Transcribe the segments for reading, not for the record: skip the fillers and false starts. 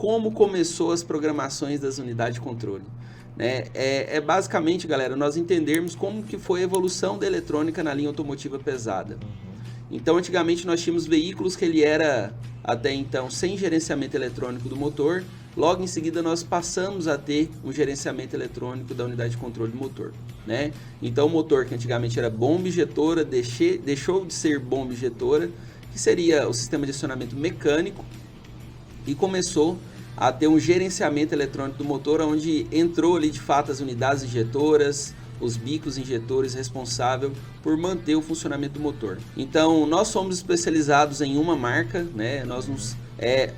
como começou as programações das unidades de controle. Né? Basicamente, galera, nós entendermos como que foi a evolução da eletrônica na linha automotiva pesada. Então, antigamente nós tínhamos veículos que ele era, até então, sem gerenciamento eletrônico do motor. Logo em seguida nós passamos a ter um gerenciamento eletrônico da unidade de controle do motor. Né? Então, o motor que antigamente era bomba injetora, deixou de ser bomba injetora, que seria o sistema de acionamento mecânico, e começou a ter um gerenciamento eletrônico do motor, onde entrou ali de fato as unidades injetoras, os bicos injetores responsáveis por manter o funcionamento do motor. Então, nós somos especializados em uma marca, né?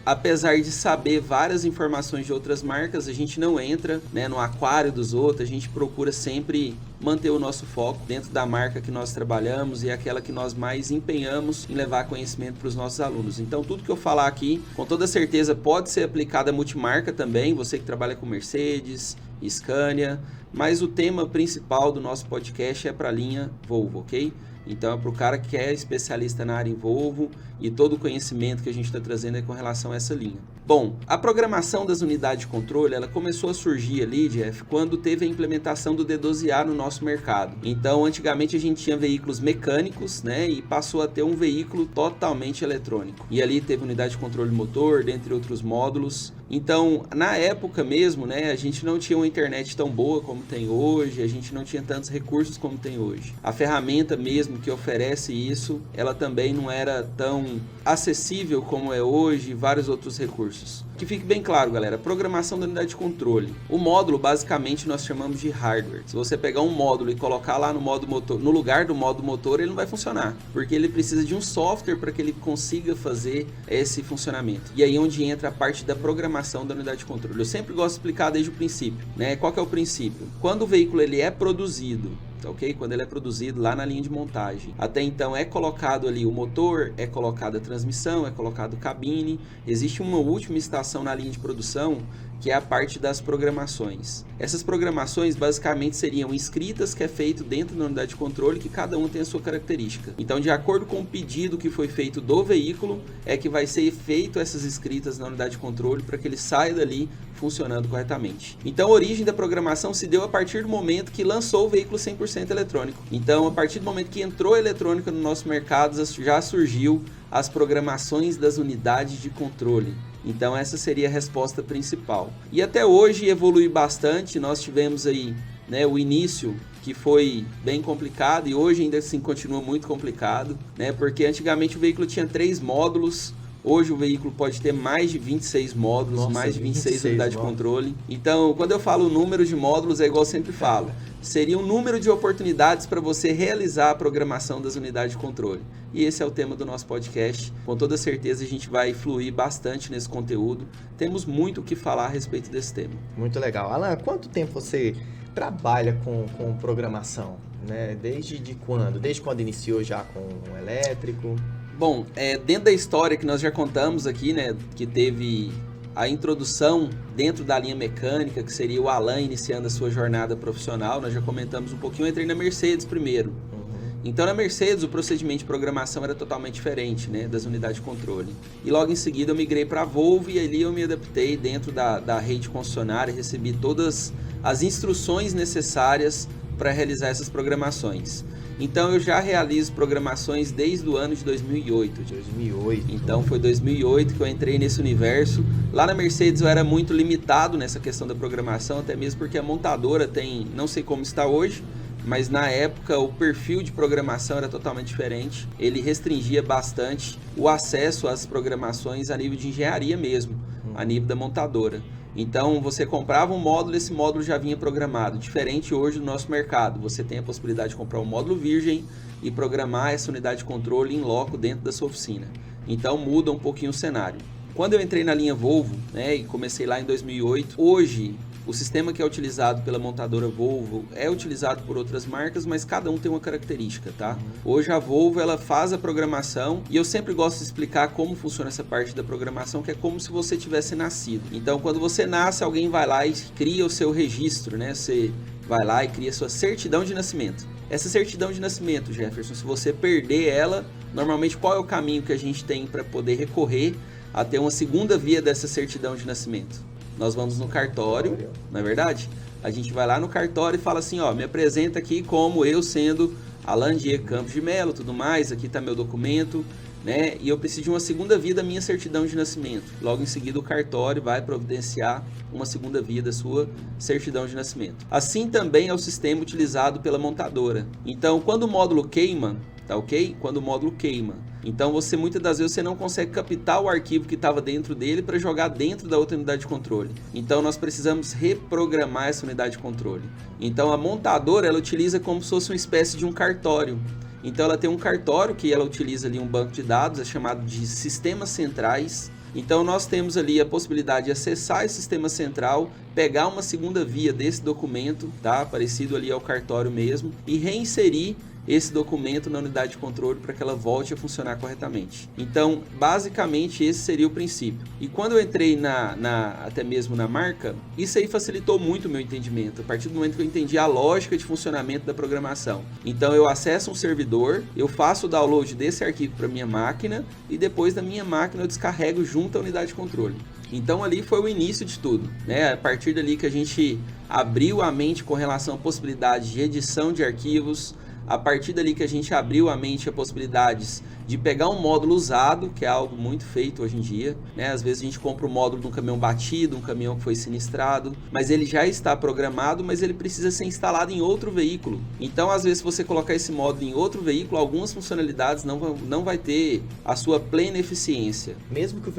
Apesar de saber várias informações de outras marcas, a gente não entra, né, no aquário dos outros, a gente procura sempre manter o nosso foco dentro da marca que nós trabalhamos e aquela que nós mais empenhamos em levar conhecimento para os nossos alunos. Então, tudo que eu falar aqui, com toda certeza, pode ser aplicado a multimarca também, você que trabalha com Mercedes, Scania, mas o tema principal do nosso podcast é para a linha Volvo, ok? Então é para o cara que é especialista na área em Volvo e todo o conhecimento que a gente está trazendo é com relação a essa linha. Bom, a programação das unidades de controle, ela começou a surgir ali, Jeff, quando teve a implementação do D12A no nosso mercado. Então, antigamente a gente tinha veículos mecânicos, né, e passou a ter um veículo totalmente eletrônico. E ali teve unidade de controle motor, dentre outros módulos. Então, na época mesmo, né, a gente não tinha uma internet tão boa como tem hoje, a gente não tinha tantos recursos como tem hoje. A ferramenta mesmo que oferece isso, ela também não era tão acessível como é hoje e vários outros recursos. Que fique bem claro, galera, programação da unidade de controle. O módulo, basicamente, nós chamamos de hardware. Se você pegar um módulo e colocar lá no modo motor, no lugar do modo motor, ele não vai funcionar, porque ele precisa de um software para que ele consiga fazer esse funcionamento. E aí é onde entra a parte da programação da unidade de controle. Eu sempre gosto de explicar desde o princípio, né? Qual que é o princípio? Quando o veículo ele é produzido, ok? Quando ele é produzido lá na linha de montagem. Até então é colocado ali o motor, é colocada a transmissão, é colocado cabine. Existe uma última estação na linha de produção, que é a parte das programações. Essas programações basicamente seriam escritas que é feito dentro da unidade de controle, que cada um tem a sua característica. Então, de acordo com o pedido que foi feito do veículo, é que vai ser feito essas escritas na unidade de controle para que ele saia dali funcionando corretamente. Então, a origem da programação se deu a partir do momento que lançou o veículo 100% eletrônico. Então, a partir do momento que entrou a eletrônica no nosso mercado, já surgiu as programações das unidades de controle. Então essa seria a resposta principal. E até hoje evolui bastante, nós tivemos aí, né, o início que foi bem complicado e hoje ainda assim continua muito complicado, né, porque antigamente o veículo tinha 3 módulos, hoje o veículo pode ter mais de 26 módulos, mais de 26 unidades de controle. Então, quando eu falo número de módulos, é igual eu sempre falo, seria um número de oportunidades para você realizar a programação das unidades de controle. E esse é o tema do nosso podcast. Com toda certeza a gente vai fluir bastante nesse conteúdo. Temos muito o que falar a respeito desse tema. Muito legal. Alan, quanto tempo você trabalha com programação? Né? Desde quando? Desde quando iniciou já com o elétrico? Bom, dentro da história que nós já contamos aqui, né, que teve a introdução dentro da linha mecânica, que seria o Alan iniciando a sua jornada profissional, nós já comentamos um pouquinho, eu entrei na Mercedes primeiro. Então na Mercedes o procedimento de programação era totalmente diferente, né, das unidades de controle. E logo em seguida eu migrei para a Volvo e ali eu me adaptei dentro da rede concessionária, recebi todas as instruções necessárias para realizar essas programações. Então eu já realizo programações desde o ano de 2008. 2008. Então foi 2008 que eu entrei nesse universo. Lá na Mercedes eu era muito limitado nessa questão da programação, até mesmo porque a montadora tem, não sei como está hoje, mas na época o perfil de programação era totalmente diferente. Ele restringia bastante o acesso às programações a nível de engenharia mesmo, a nível da montadora. Então você comprava um módulo, esse módulo já vinha programado. Diferente hoje do nosso mercado, você tem a possibilidade de comprar um módulo virgem e programar essa unidade de controle em loco dentro da sua oficina. Então muda um pouquinho o cenário. Quando eu entrei na linha Volvo, né, e comecei lá em 2008, hoje o sistema que é utilizado pela montadora Volvo é utilizado por outras marcas, mas cada um tem uma característica, tá? Hoje a Volvo ela faz a programação e eu sempre gosto de explicar como funciona essa parte da programação, que é como se você tivesse nascido. Então, quando você nasce, alguém vai lá e cria o seu registro, né? Você vai lá e cria a sua certidão de nascimento. Essa certidão de nascimento, Jefferson, se você perder ela, normalmente qual é o caminho que a gente tem para poder recorrer a ter uma segunda via dessa certidão de nascimento? Nós vamos no cartório, não é verdade? A gente vai lá no cartório e fala assim, ó, me apresenta aqui como eu sendo Alan Diego Campos de Melo, tudo mais, aqui está meu documento, né? E eu preciso de uma segunda via da minha certidão de nascimento. Logo em seguida o cartório vai providenciar uma segunda via da sua certidão de nascimento. Assim também é o sistema utilizado pela montadora. Então, quando o módulo queima, tá ok? Quando o módulo queima, então muitas das vezes você não consegue captar o arquivo que estava dentro dele para jogar dentro da outra unidade de controle. Então nós precisamos reprogramar essa unidade de controle. Então a montadora ela utiliza como se fosse uma espécie de um cartório. Então ela tem um cartório que ela utiliza ali um banco de dados, é chamado de sistemas centrais. Então nós temos ali a possibilidade de acessar esse sistema central, pegar uma segunda via desse documento, tá? Parecido ali ao cartório mesmo, e reinserir esse documento na unidade de controle para que ela volte a funcionar corretamente. Então, basicamente, esse seria o princípio. E quando eu entrei até mesmo na marca, isso aí facilitou muito o meu entendimento, a partir do momento que eu entendi a lógica de funcionamento da programação. Então, eu acesso um servidor, eu faço o download desse arquivo para minha máquina e depois da minha máquina eu descarrego junto à unidade de controle. Então, ali foi o início de tudo, né? A partir dali que a gente abriu a mente com relação à possibilidade de edição de arquivos, a partir dali que a gente abriu a mente a possibilidades de pegar um módulo usado, que é algo muito feito hoje em dia, né? Às vezes a gente compra um módulo de um caminhão batido, um caminhão que foi sinistrado, mas ele já está programado, mas ele precisa ser instalado em outro veículo. Então, às vezes, se você colocar esse módulo em outro veículo, algumas funcionalidades não vai ter a sua plena eficiência. Mesmo que o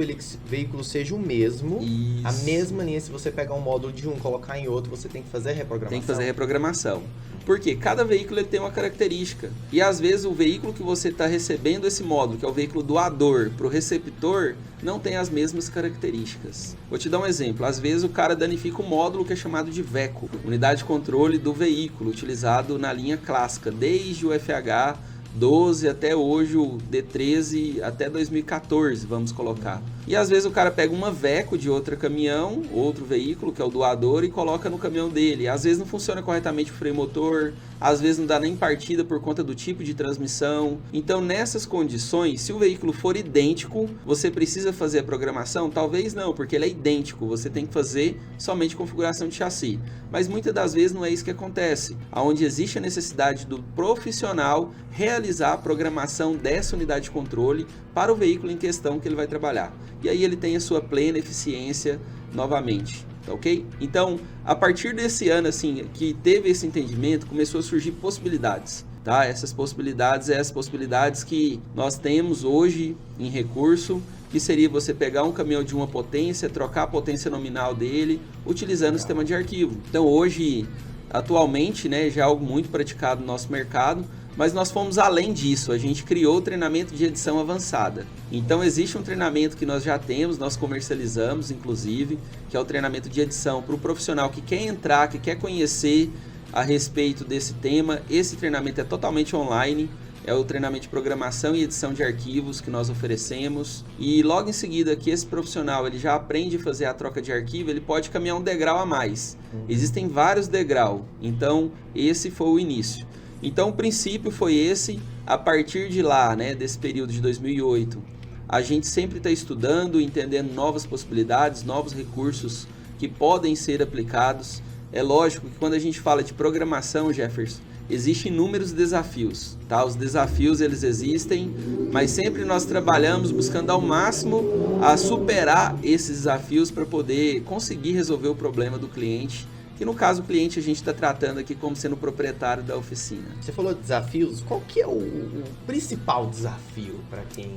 veículo seja o mesmo, Isso. A mesma linha, se você pegar um módulo de um e colocar em outro, você tem que fazer reprogramação. Tem que fazer reprogramação. Porque cada veículo ele tem uma característica. E às vezes o veículo que você está recebendo esse módulo, que é o veículo doador, para o receptor, não tem as mesmas características. Vou te dar um exemplo. Às vezes o cara danifica um módulo que é chamado de VECO, unidade de controle do veículo, utilizado na linha clássica, desde o FH 12 até hoje o D13 até 2014, vamos colocar. E às vezes o cara pega uma VECO de outro caminhão, outro veículo, que é o doador, e coloca no caminhão dele. Às vezes não funciona corretamente o freio motor, às vezes não dá nem partida por conta do tipo de transmissão. Então, nessas condições, se o veículo for idêntico, você precisa fazer a programação? Talvez não, porque ele é idêntico, você tem que fazer somente configuração de chassi. Mas muitas das vezes não é isso que acontece. Onde existe a necessidade do profissional realizar a programação dessa unidade de controle para o veículo em questão que ele vai trabalhar. E aí ele tem a sua plena eficiência novamente, tá ok? Então, a partir desse ano, assim, que teve esse entendimento, começou a surgir possibilidades, tá? Essas possibilidades as possibilidades que nós temos hoje em recurso, que seria você pegar um caminhão de uma potência, trocar a potência nominal dele, utilizando o sistema de arquivo. Então, hoje, atualmente, né, já é algo muito praticado no nosso mercado, mas nós fomos além disso, a gente criou o treinamento de edição avançada. Então existe um treinamento que nós já temos, nós comercializamos inclusive, que é o treinamento de edição para o profissional que quer entrar, que quer conhecer a respeito desse tema. Esse treinamento é totalmente online, é o treinamento de programação e edição de arquivos que nós oferecemos. E logo em seguida que esse profissional ele já aprende a fazer a troca de arquivo, ele pode caminhar um degrau a mais. Existem vários degraus, então esse foi o início. Então o princípio foi esse. A partir de lá, né, desse período de 2008, a gente sempre está estudando, entendendo novas possibilidades, novos recursos que podem ser aplicados. É lógico que quando a gente fala de programação, Jefferson, existem inúmeros desafios, tá? Os desafios eles existem, mas sempre nós trabalhamos buscando ao máximo a superar esses desafios para poder conseguir resolver o problema do cliente. Que no caso o cliente a gente está tratando aqui como sendo o proprietário da oficina. Você falou de desafios, qual que é o principal desafio para quem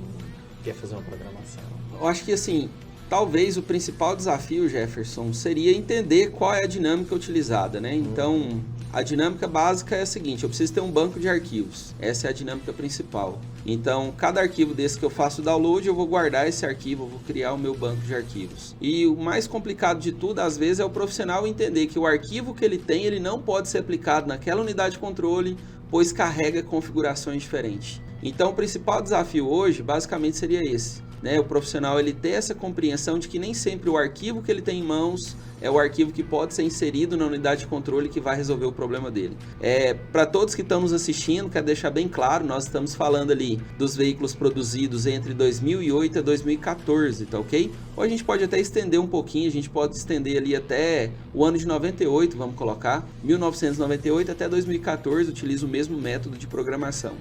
quer fazer uma programação? Eu acho que assim, talvez o principal desafio, Jefferson, seria entender qual é a dinâmica utilizada, né? Então, a dinâmica básica é a seguinte, eu preciso ter um banco de arquivos, essa é a dinâmica principal. Então, cada arquivo desse que eu faço download, eu vou guardar esse arquivo, eu vou criar o meu banco de arquivos. E o mais complicado de tudo, às vezes, é o profissional entender que o arquivo que ele tem, ele não pode ser aplicado naquela unidade de controle, pois carrega configurações diferentes. Então, o principal desafio hoje, basicamente, seria esse, né? O profissional ele ter essa compreensão de que nem sempre o arquivo que ele tem em mãos é o arquivo que pode ser inserido na unidade de controle que vai resolver o problema dele. Para todos que estão nos assistindo, quero deixar bem claro, nós estamos falando ali dos veículos produzidos entre 2008 e 2014, tá ok? Ou a gente pode até estender um pouquinho, a gente pode estender ali até o ano de 98, vamos colocar, 1998 até 2014, utiliza o mesmo método de programação.